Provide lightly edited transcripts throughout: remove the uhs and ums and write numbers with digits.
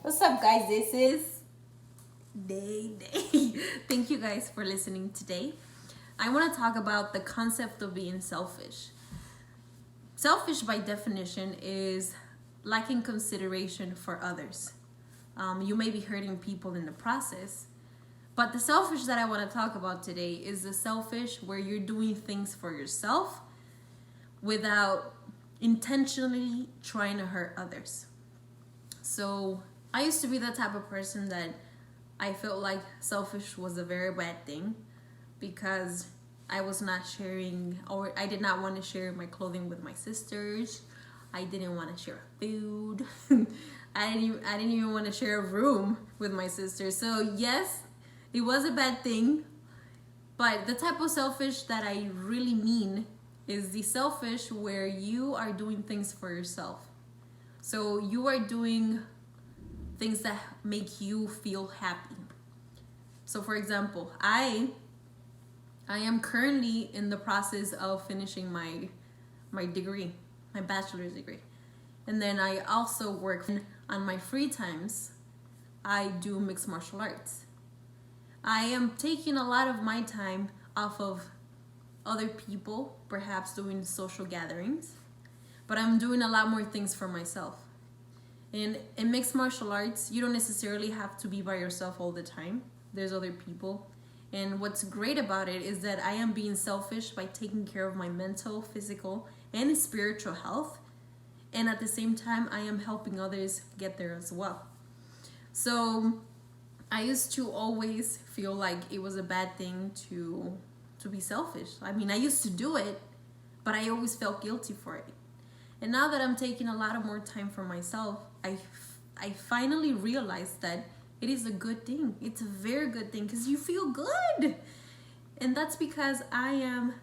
What's up, guys? This is Day. Thank you guys for listening today. I want to talk about the concept of being selfish. Selfish, by definition, is lacking consideration for others. You may be hurting people in the process, but the selfish that I want to talk about today is the selfish where you're doing things for yourself without intentionally trying to hurt others. So I used to be the type of person that I felt like selfish was a very bad thing because I was not sharing, or I did not want to share my clothing with my sisters. I didn't want to share food. I didn't even want to share a room with my sisters. So yes, it was a bad thing, but the type of selfish that I really mean is the selfish where you are doing things for yourself. So you are doing things that make you feel happy. So for example, I am currently in the process of finishing my degree, my bachelor's degree. And then I also work on my free times. I do mixed martial arts. I am taking a lot of my time off of other people, perhaps doing social gatherings, but I'm doing a lot more things for myself. And in mixed martial arts, you don't necessarily have to be by yourself all the time. There's other people. And what's great about it is that I am being selfish by taking care of my mental, physical, and spiritual health. And at the same time, I am helping others get there as well. So I used to always feel like it was a bad thing to be selfish. I mean, I used to do it, but I always felt guilty for it. And now that I'm taking a lot of more time for myself, I finally realized that it is a good thing. It's a very good thing because you feel good. And that's because I am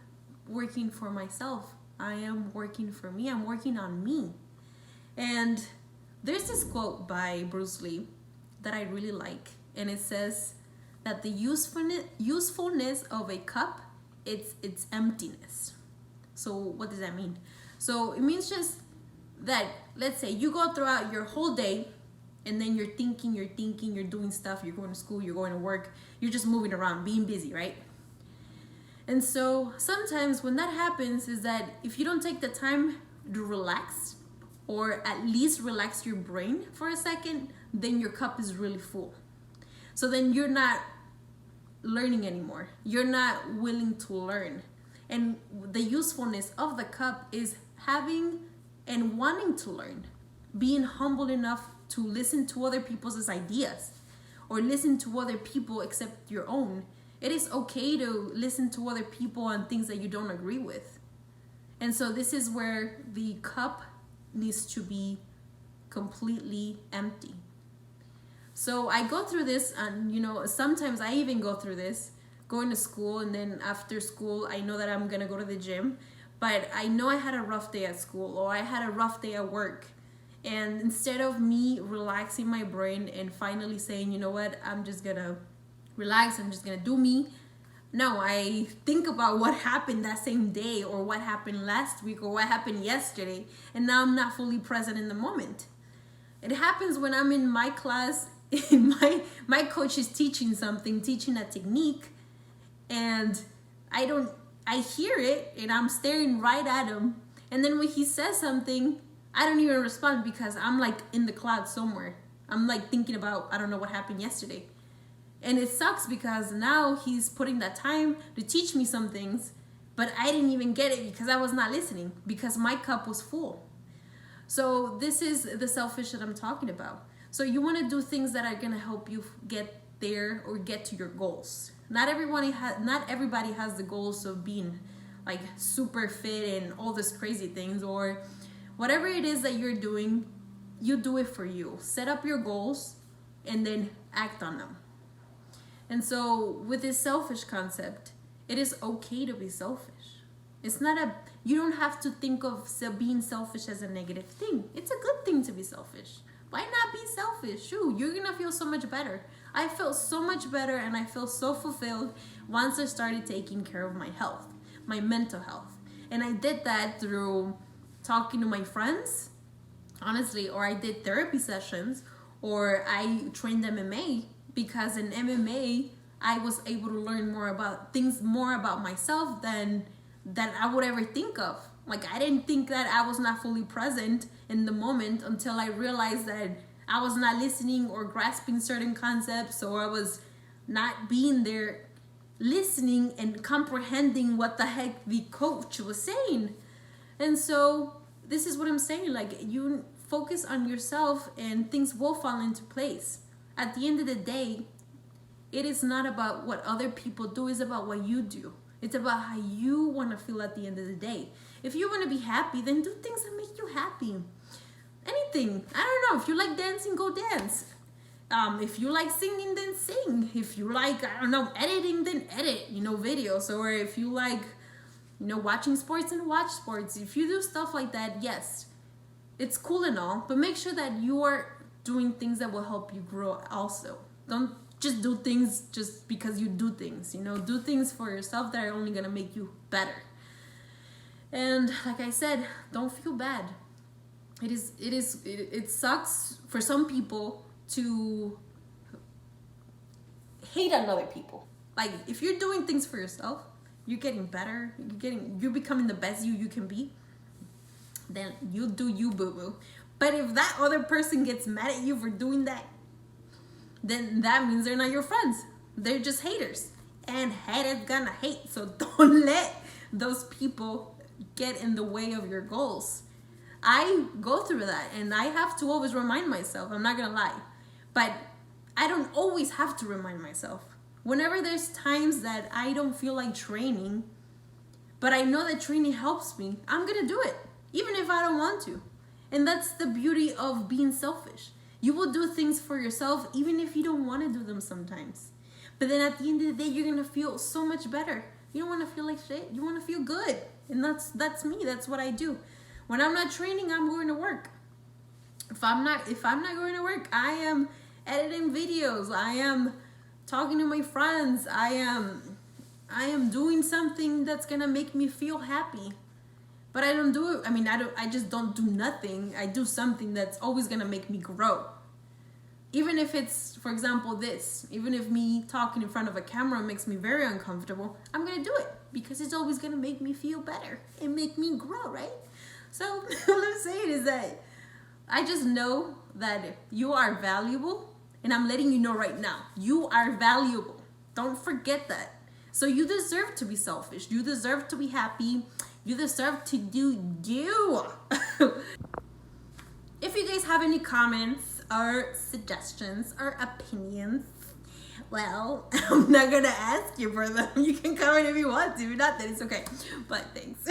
working for myself. I am working for me. I'm working on me. And there's this quote by Bruce Lee that I really like. And it says that the usefulness of a cup, it's its emptiness. So what does that mean? So it means just that, let's say you go throughout your whole day and then you're thinking, you're doing stuff, you're going to school, you're going to work, you're just moving around, being busy, right? And so sometimes when that happens is that if you don't take the time to relax, or at least relax your brain for a second, then your cup is really full. So then you're not learning anymore. You're not willing to learn. And the usefulness of the cup is having and wanting to learn, being humble enough to listen to other people's ideas or listen to other people except your own. It is okay to listen to other people on things that you don't agree with. And so this is where the cup needs to be completely empty. So I go through this, and sometimes I even go through this going to school, and then after school I know that I'm gonna go to the gym, but I know I had a rough day at school or I had a rough day at work, and instead of me relaxing my brain and finally saying, you know what, I'm just gonna relax, I'm just gonna do me, no, I think about what happened that same day or what happened last week or what happened yesterday, and now I'm not fully present in the moment. It happens when I'm in my class, my coach is teaching a technique, and I hear it and I'm staring right at him, and then when he says something, I don't even respond because I'm like in the cloud somewhere. I'm like thinking about, I don't know what happened yesterday. And it sucks because now he's putting that time to teach me some things, but I didn't even get it because I was not listening because my cup was full. So this is the selfish that I'm talking about. So you want to do things that are going to help you get there or get to your goals. Not everybody has the goals of being like super fit and all these crazy things, or whatever it is that you're doing, you do it for you. Set up your goals and then act on them. And so with this selfish concept, it is okay to be selfish. You don't have to think of being selfish as a negative thing. It's a good thing to be selfish. Why not be selfish? Shoot, you're gonna feel so much better. I felt so much better and I feel so fulfilled once I started taking care of my health, my mental health. And I did that through talking to my friends, honestly, or I did therapy sessions, or I trained MMA because in MMA I was able to learn more about myself than I would ever think of. Like, I didn't think that I was not fully present in the moment until I realized that I was not listening or grasping certain concepts, or I was not being there listening and comprehending what the heck the coach was saying. And so this is what I'm saying, like, you focus on yourself and things will fall into place. At the end of the day, it is not about what other people do, it's about what you do. It's about how you want to feel at the end of the day. If you want to be happy, then do things that make you happy. Anything. I don't know. If you like dancing, go dance. If you like singing, then sing. If you like, I don't know, editing, then edit, videos. Or if you like, watching sports, then watch sports. If you do stuff like that, yes, it's cool and all. But make sure that you are doing things that will help you grow also. Don't just do things just because you do things. Do things for yourself that are only going to make you better. And like I said, don't feel bad. It sucks for some people to hate on other people. Like, if you're doing things for yourself, you're getting better, you're becoming the best you can be, then you do you, boo-boo. But if that other person gets mad at you for doing that, then that means they're not your friends. They're just haters. And haters gonna hate. So don't let those people get in the way of your goals. I go through that, and I have to always remind myself. I'm not gonna lie. But I don't always have to remind myself. Whenever there's times that I don't feel like training, but I know that training helps me, I'm gonna do it, even if I don't want to. And that's the beauty of being selfish. You will do things for yourself even if you don't want to do them sometimes. But then at the end of the day, you're gonna feel so much better. You don't want to feel like shit. You want to feel good. And that's me. That's what I do. When I'm not training, I'm going to work. If I'm not going to work, I am editing videos. I am talking to my friends. I am doing something that's gonna make me feel happy. But I don't do it. I just don't do nothing. I do something that's always gonna make me grow. Even if it's, for example, this. Even if me talking in front of a camera makes me very uncomfortable, I'm gonna do it because it's always gonna make me feel better and make me grow, right? So what I'm saying is that I just know that you are valuable, and I'm letting you know right now, you are valuable. Don't forget that. So you deserve to be selfish. You deserve to be happy. You deserve to do you. If you guys have any comments or suggestions or opinions, well, I'm not gonna ask you for them. You can comment if you want to. Not that it's okay. But thanks.